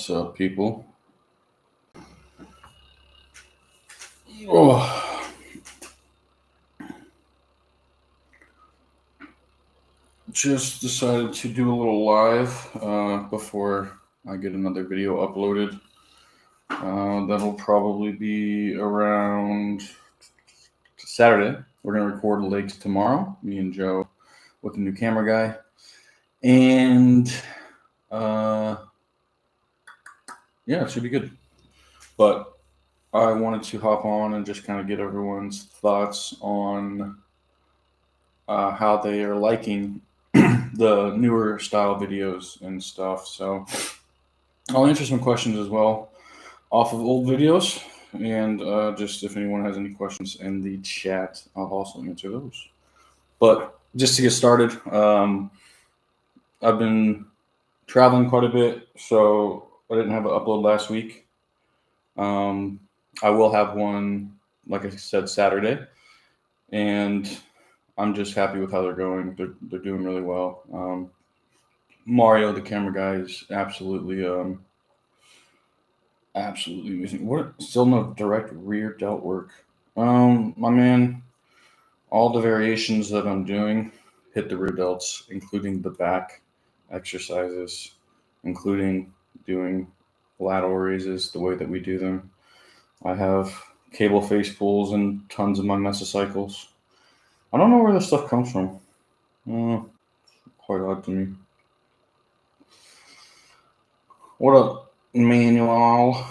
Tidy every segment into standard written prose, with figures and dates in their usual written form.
What's up, people? Oh, just decided to do a little live before I get another video uploaded. That'll probably be around Saturday. We're gonna record late tomorrow, me and Joe, with the new camera guy, and yeah, it should be good. But I wanted to hop on and just kind of get everyone's thoughts on how they are liking the newer style videos and stuff. So I'll answer some questions as well off of old videos, and just if anyone has any questions in the chat, I'll also answer those. But just to get started, I've been traveling quite a bit, so I didn't have an upload last week. I will have one, like I said, Saturday, and I'm just happy with how they're going. They're doing really well. Mario, the camera guy, is absolutely amazing. What? Still no direct rear delt work. My man, all the variations that I'm doing hit the rear delts, including the back exercises, including doing lateral raises the way that we do them. I have cable face pulls and tons of my mesocycles. I don't know where this stuff comes from. Quite odd to me. What up, Manuel?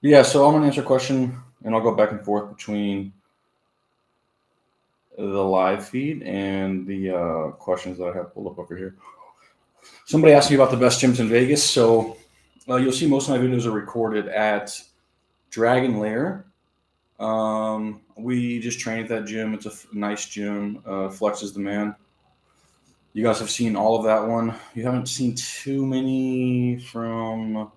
Yeah, so I'm gonna answer a question, and I'll go back and forth between the live feed and the questions that I have pulled up over here. Somebody asked me about the best gyms in Vegas, so you'll see most of my videos are recorded at Dragon Lair. We just train at that gym. It's a nice gym. Flex is the man. You guys have seen all of that one. You haven't seen too many from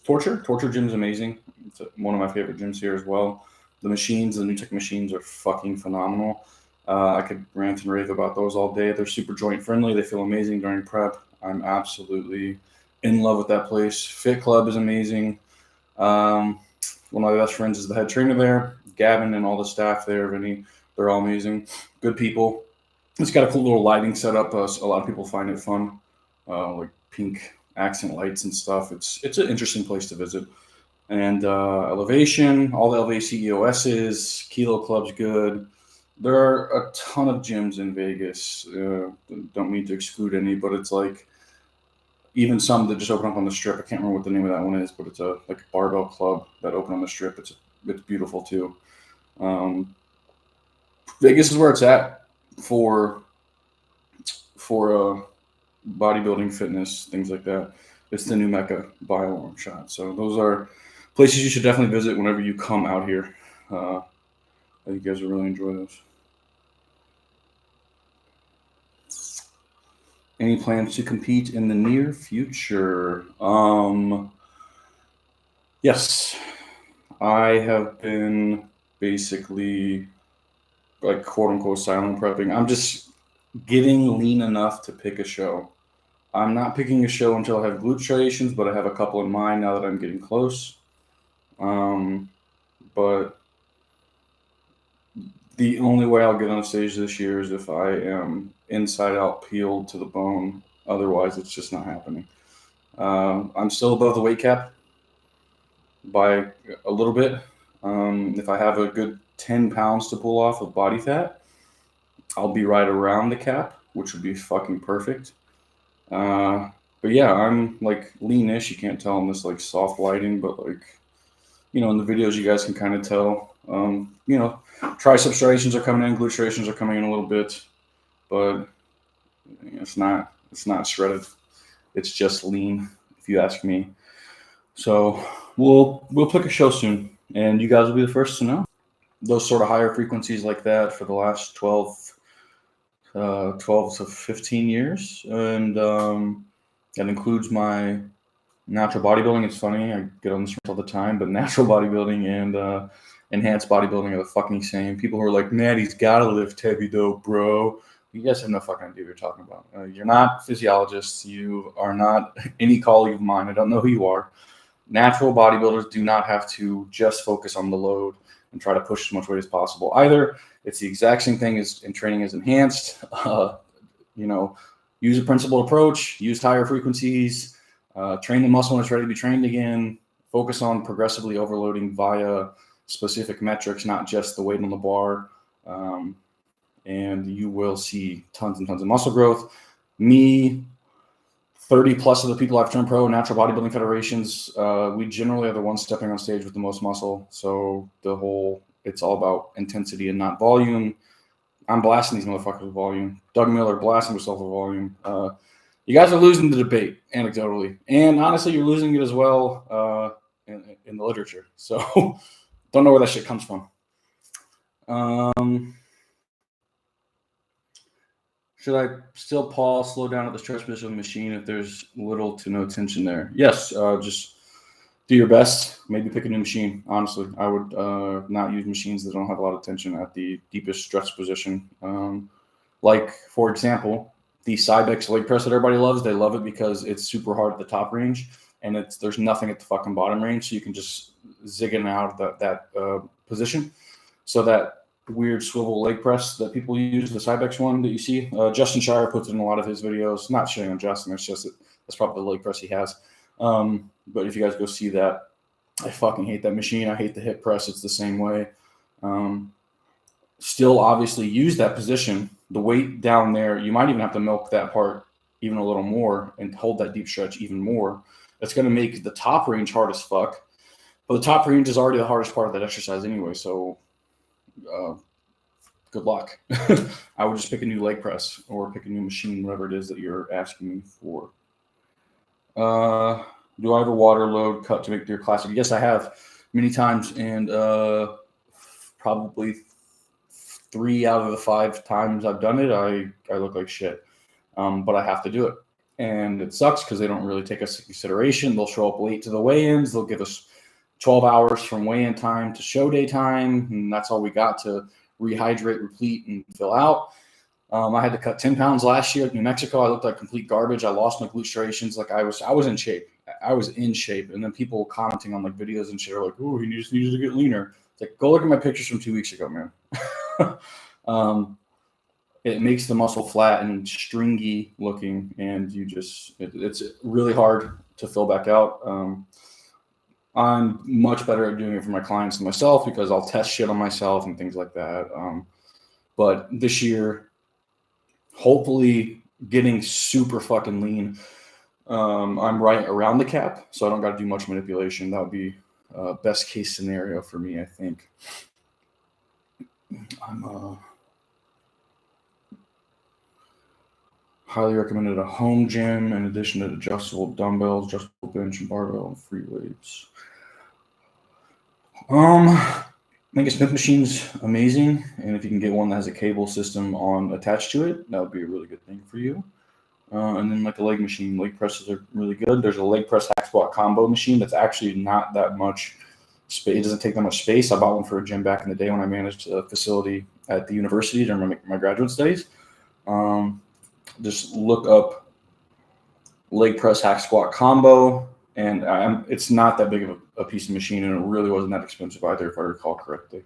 Torture. Torture Gym is amazing. It's one of my favorite gyms here as well. The machines, the NewTek machines, are fucking phenomenal. I could rant and rave about those all day. They're super joint friendly. They feel amazing during prep. I'm absolutely in love with that place. Fit Club is amazing. One of my best friends is the head trainer there. Gavin and all the staff there, Vinny, they're all amazing. Good people. It's got a cool little lighting setup. A lot of people find it fun, like pink accent lights and stuff. It's an interesting place to visit. And Elevation, all the Elevation EOSs, Kilo Club's good. There are a ton of gyms in Vegas. Don't mean to exclude any, but it's like even some that just open up on the Strip. I can't remember what the name of that one is, but it's like a barbell club that open on the Strip. It's beautiful too. Vegas is where it's at for bodybuilding, fitness, things like that. It's the new mecca by a long shot. So those are places you should definitely visit whenever you come out here. I think you guys will really enjoy those. Any plans to compete in the near future? Yes, I have been basically like quote unquote silent prepping. I'm just getting lean enough to pick a show. I'm not picking a show until I have glute striations, but I have a couple in mind now that I'm getting close. But the only way I'll get on stage this year is if I am inside out peeled to the bone. Otherwise, it's just not happening. I'm still above the weight cap by a little bit. If I have a good 10 pounds to pull off of body fat, I'll be right around the cap, which would be fucking perfect. But yeah, I'm like leanish. You can't tell in this like soft lighting, but like, you know, in the videos you guys can kind of tell. You know, tricep striations are coming in, glute striations are coming in a little bit, but it's not shredded. It's just lean, if you ask me. So we'll pick a show soon, and you guys will be the first to know. Those sort of higher frequencies like that for the last 12 to 15 years, and that includes my natural bodybuilding. It's funny, I get on this all the time, but natural bodybuilding and enhanced bodybuilding are the fucking same. People who are like, man, he's gotta lift heavy though, bro. You guys have no fucking idea what you're talking about. You're not physiologists. You are not any colleague of mine. I don't know who you are. Natural bodybuilders do not have to just focus on the load and try to push as much weight as possible. Either it's the exact same thing as in training as enhanced. Use a principled approach, use higher frequencies, train the muscle when it's ready to be trained again, focus on progressively overloading via specific metrics, not just the weight on the bar. And you will see tons and tons of muscle growth. Me, 30 plus of the people I've turned pro, natural bodybuilding federations, we generally are the ones stepping on stage with the most muscle. So it's all about intensity and not volume. I'm blasting these motherfuckers with volume. Doug Miller blasting himself with volume. You guys are losing the debate, anecdotally. And honestly, you're losing it as well in the literature. So don't know where that shit comes from. Should I still pause, slow down at the stretch position of the machine if there's little to no tension there? Yes, just do your best. Maybe pick a new machine. Honestly, I would not use machines that don't have a lot of tension at the deepest stretch position. Like, for example, the Cybex leg press that everybody loves. They love it because it's super hard at the top range, and there's nothing at the fucking bottom range, so you can just zig in and out of that position. So that weird swivel leg press that people use, the Cybex one that you see. Justin Shire puts it in a lot of his videos. Not shitting on Justin, it's just that's probably the leg press he has. But if you guys go see that, I fucking hate that machine. I hate the hip press. It's the same way. Still obviously use that position. The weight down there, you might even have to milk that part even a little more and hold that deep stretch even more. That's going to make the top range hard as fuck. But the top range is already the hardest part of that exercise anyway, so good luck. I would just pick a new leg press or pick a new machine, whatever it is that you're asking me for. Do I have a water load cut to make Deer Classic? Yes, I have many times, and probably 3 out of the 5 times I've done it, I look like shit. But I have to do it. And it sucks because they don't really take us into consideration. They'll show up late to the weigh-ins. They'll give us 12 hours from weigh-in time to show day time, and that's all we got to rehydrate, replete, and fill out. I had to cut 10 pounds last year at New Mexico. I looked like complete garbage. I lost my glute striations. Like I was in shape. I was in shape. And then people commenting on like videos and shit are like, "Oh, he just needed to get leaner." It's like, go look at my pictures from 2 weeks ago, man. It makes the muscle flat and stringy looking, and it's really hard to fill back out. I'm much better at doing it for my clients than myself because I'll test shit on myself and things like that. But this year, hopefully getting super fucking lean. I'm right around the cap, so I don't got to do much manipulation. That would be best case scenario for me, I think. I'm highly recommended a home gym in addition to adjustable dumbbells, adjustable bench and barbell, and free weights. I think a Smith machine's amazing, and if you can get one that has a cable system attached to it, that would be a really good thing for you. And then like the leg machine, leg presses are really good. There's a leg press hack squat combo machine that's actually not that much space. It doesn't take that much space. I bought one for a gym back in the day when I managed a facility at the university during my graduate studies. Just look up leg press hack squat combo, and it's not that big of a piece of machine, and it really wasn't that expensive either, if I recall correctly.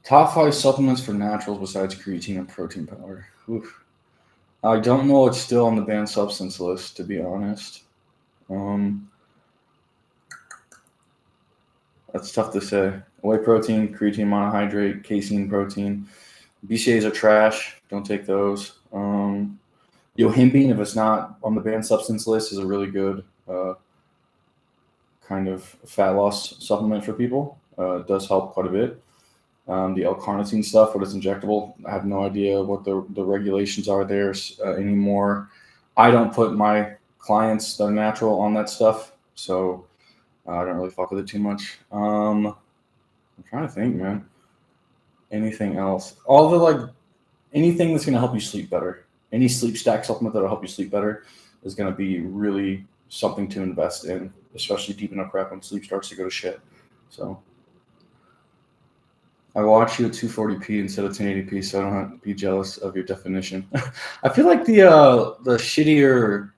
Top 5 supplements for naturals besides creatine and protein powder. Oof. I don't know what's still on the banned substance list, to be honest. That's tough to say. Whey protein, creatine monohydrate, casein protein. BCAAs are trash. Don't take those. Yohimbine, if it's not on the banned substance list, is a really good kind of fat loss supplement for people. It does help quite a bit. The L-carnitine stuff, what is injectable, I have no idea what the regulations are there anymore. I don't put my clients that are natural on that stuff, so I don't really fuck with it too much. I'm trying to think, man. Anything else? Anything that's going to help you sleep better. Any sleep stack supplement that will help you sleep better is going to be really something to invest in, especially deep enough prep when sleep starts to go to shit. So I watch you at 240p instead of 1080p, so I don't have to be jealous of your definition. I feel like the shittier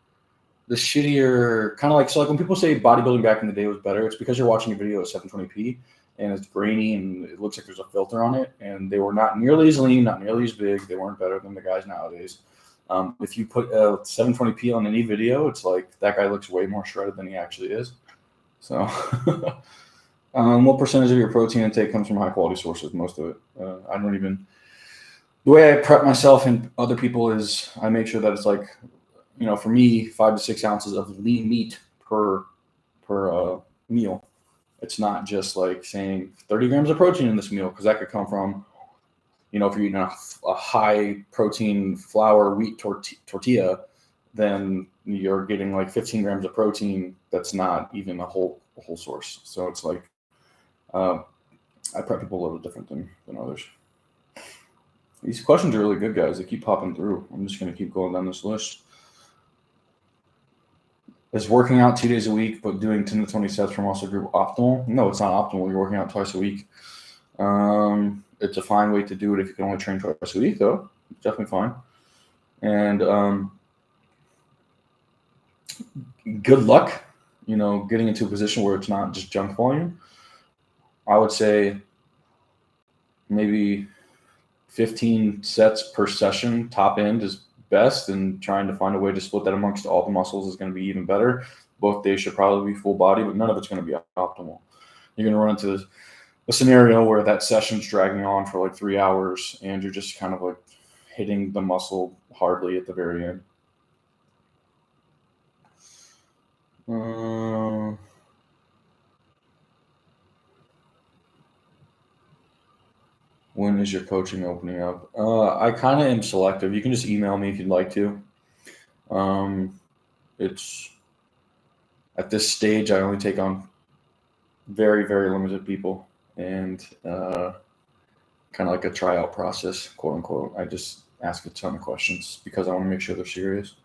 kind of like, so like when people say bodybuilding back in the day was better, it's because you're watching a video at 720p and it's grainy and it looks like there's a filter on it, and they were not nearly as lean, not nearly as big. They weren't better than the guys nowadays. If you put a 720p on any video, it's like that guy looks way more shredded than he actually is. So, what percentage of your protein intake comes from high quality sources? Most of it. I don't even. The way I prep myself and other people is I make sure that it's like, for me, 5 to 6 ounces of lean meat per meal. It's not just like saying 30 grams of protein in this meal, because that could come from, if you're eating a high protein flour wheat tortilla, then you're getting like 15 grams of protein. That's not even a whole source. So it's like, I prep people a little different than others. These questions are really good, guys. They keep popping through. I'm just going to keep going down this list. Is working out 2 days a week but doing 10 to 20 sets from muscle group optimal? No, it's not optimal. You're working out twice a week. It's a fine way to do it if you can only train twice a week, though. It's definitely fine. And good luck, getting into a position where it's not just junk volume. I would say maybe 15 sets per session, top end is best, and trying to find a way to split that amongst all the muscles is going to be even better. Both days should probably be full body, but none of it's going to be optimal. You're going to run into a scenario where that session's dragging on for like 3 hours and you're just kind of like hitting the muscle hardly at the very end. When is your coaching opening up? I kind of am selective. You can just email me if you'd like to. It's at this stage, I only take on very, very limited people, and kind of like a tryout process, quote unquote. I just ask a ton of questions because I want to make sure they're serious.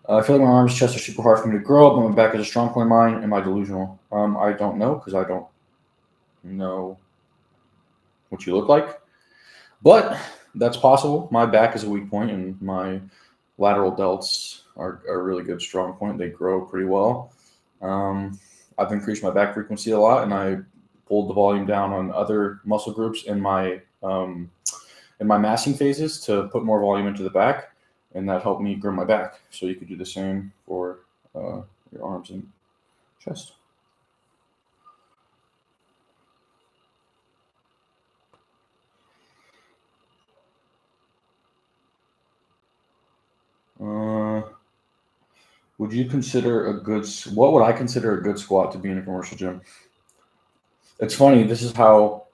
I feel like my arms, chest are super hard for me to grow, but my back is a strong point of mine. Am I delusional? I don't know, because I don't know what you look like, but that's possible. My back is a weak point, and my lateral delts are a really good strong point. They grow pretty well. I've increased my back frequency a lot, and I pulled the volume down on other muscle groups in my massing phases to put more volume into the back, and that helped me grow my back. So you could do the same for your arms and chest. Would you consider what would I consider a good squat to be in a commercial gym? It's funny. This is how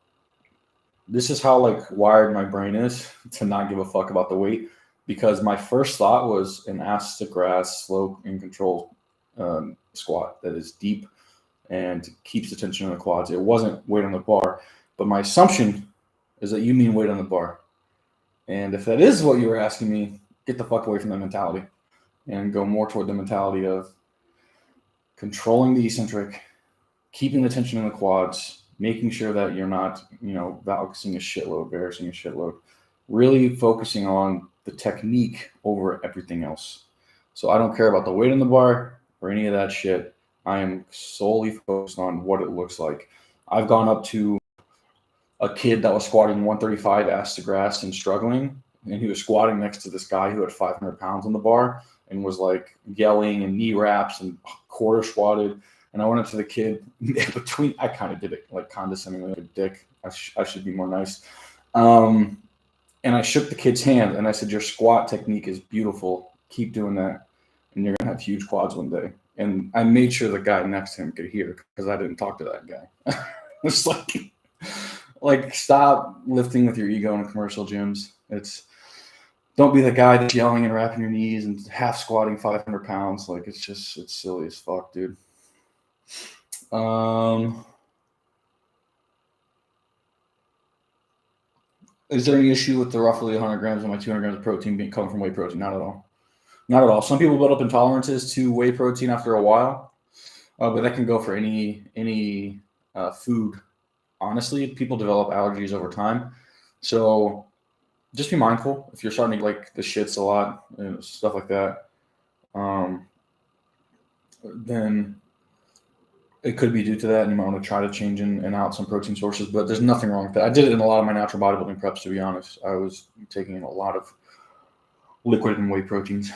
like wired my brain is to not give a fuck about the weight, because my first thought was an ass to grass, slow and controlled squat that is deep and keeps the tension in the quads. It wasn't weight on the bar, but my assumption is that you mean weight on the bar. And if that is what you were asking me, get the fuck away from that mentality and go more toward the mentality of controlling the eccentric, keeping the tension in the quads, making sure that you're not, balancing a shitload, bearing a shitload, really focusing on the technique over everything else. So I don't care about the weight on the bar or any of that shit. I am solely focused on what it looks like. I've gone up to a kid that was squatting 135 ass to grass and struggling, and he was squatting next to this guy who had 500 pounds on the bar and was like yelling and knee wraps and quarter squatted. And I went up to the kid I kind of did it like condescendingly, like a dick. I should be more nice. And I shook the kid's hand and I said, your squat technique is beautiful. Keep doing that. And you're going to have huge quads one day. And I made sure the guy next to him could hear, because I didn't talk to that guy. It's like stop lifting with your ego in commercial gyms. Don't be the guy that's yelling and wrapping your knees and half squatting 500 pounds. Like, it's silly as fuck, dude. Is there any issue with the roughly 100 grams of my 200 grams of protein coming from whey protein? Not at all. Not at all. Some people build up intolerances to whey protein after a while, but that can go for any food honestly, people develop allergies over time. So just be mindful if you're starting to get like the shits a lot and stuff like that. Then it could be due to that, and you might want to try to change in and out some protein sources. But there's nothing wrong with that. I did it in a lot of my natural bodybuilding preps, to be honest. I was taking in a lot of liquid and whey proteins.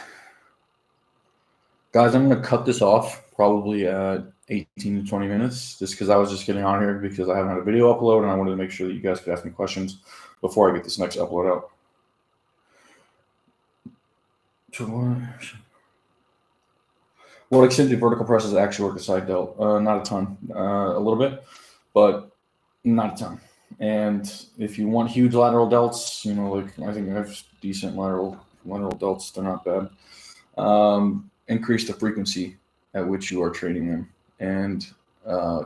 Guys, I'm going to cut this off probably at 18 to 20 minutes, just because I was just getting on here because I haven't had a video upload, and I wanted to make sure that you guys could ask me questions before I get this next upload out. What extent do vertical presses actually work a side delt? Not a ton, a little bit, but not a ton. And if you want huge lateral delts, like I think I have decent lateral delts. They're not bad. Increase the frequency at which you are training them, and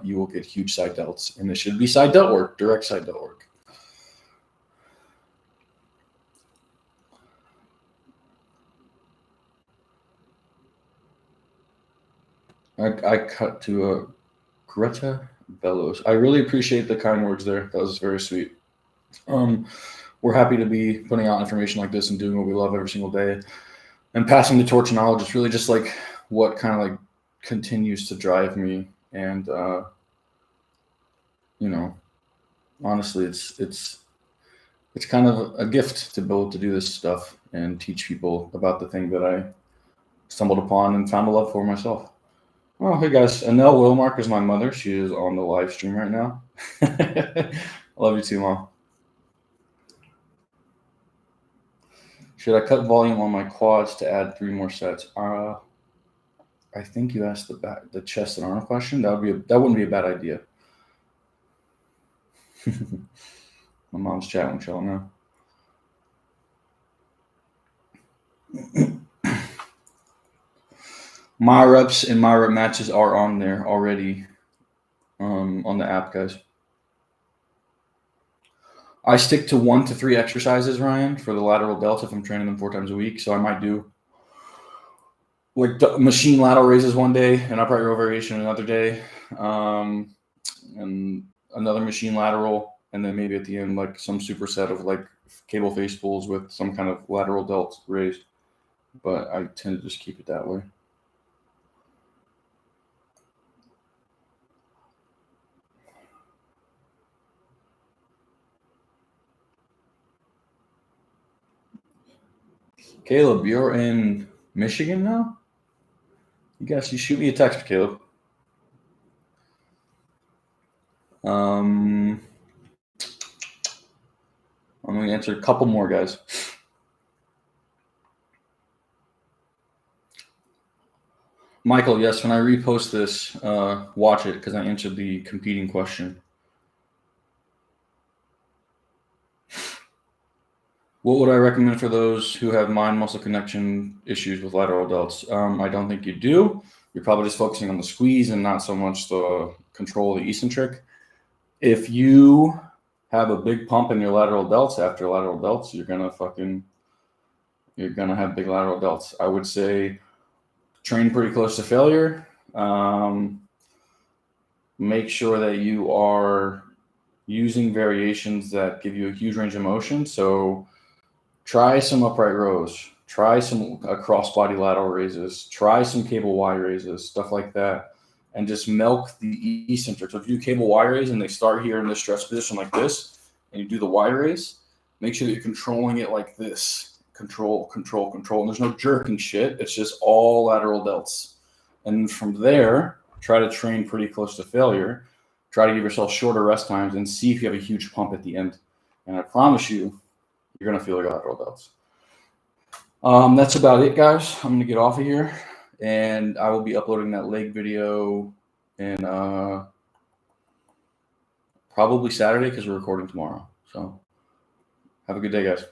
you will get huge side delts. And it should be side delt work, direct side delt work. I cut to a Greta Bellows. I really appreciate the kind words there. That was very sweet. We're happy to be putting out information like this and doing what we love every single day, and passing the torch of knowledge is really just like what kind of like continues to drive me. And honestly, it's kind of a gift to be able to do this stuff and teach people about the thing that I stumbled upon and found a love for myself. Oh, hey guys, Annelle Wilmark is my mother. She is on the live stream right now. I love you too, Mom. Should I cut volume on my quads to add 3 more sets? I think you asked the chest and arm question. That wouldn't be a bad idea. My mom's chatting with y'all now. My reps and my rep matches are on there already on the app, guys. I stick to 1 to 3 exercises, Ryan, for the lateral delts if I'm training them 4 times a week. So I might do like machine lateral raises one day and upright row variation another day, and another machine lateral, and then maybe at the end like some superset of like cable face pulls with some kind of lateral delt raise. But I tend to just keep it that way. Caleb, you're in Michigan now? You shoot me a text, Caleb. I'm going to answer a couple more, guys. Michael, yes, when I repost this, watch it because I answered the competing question. What would I recommend for those who have mind-muscle connection issues with lateral delts? I don't think you do. You're probably just focusing on the squeeze and not so much the control of the eccentric. If you have a big pump in your lateral delts after lateral delts, you're gonna have big lateral delts. I would say train pretty close to failure. Make sure that you are using variations that give you a huge range of motion. So try some upright rows, try some cross-body lateral raises, try some cable Y raises, stuff like that, and just milk the eccentric. So if you do cable Y raise and they start here in the stretch position like this, and you do the Y raise, make sure that you're controlling it like this. Control, control, control. And there's no jerking shit. It's just all lateral delts. And from there, try to train pretty close to failure. Try to give yourself shorter rest times and see if you have a huge pump at the end. And I promise you, you're going to feel like lateral delts. That's about it, guys. I'm going to get off of here, and I will be uploading that leg video in probably Saturday because we're recording tomorrow. So have a good day, guys.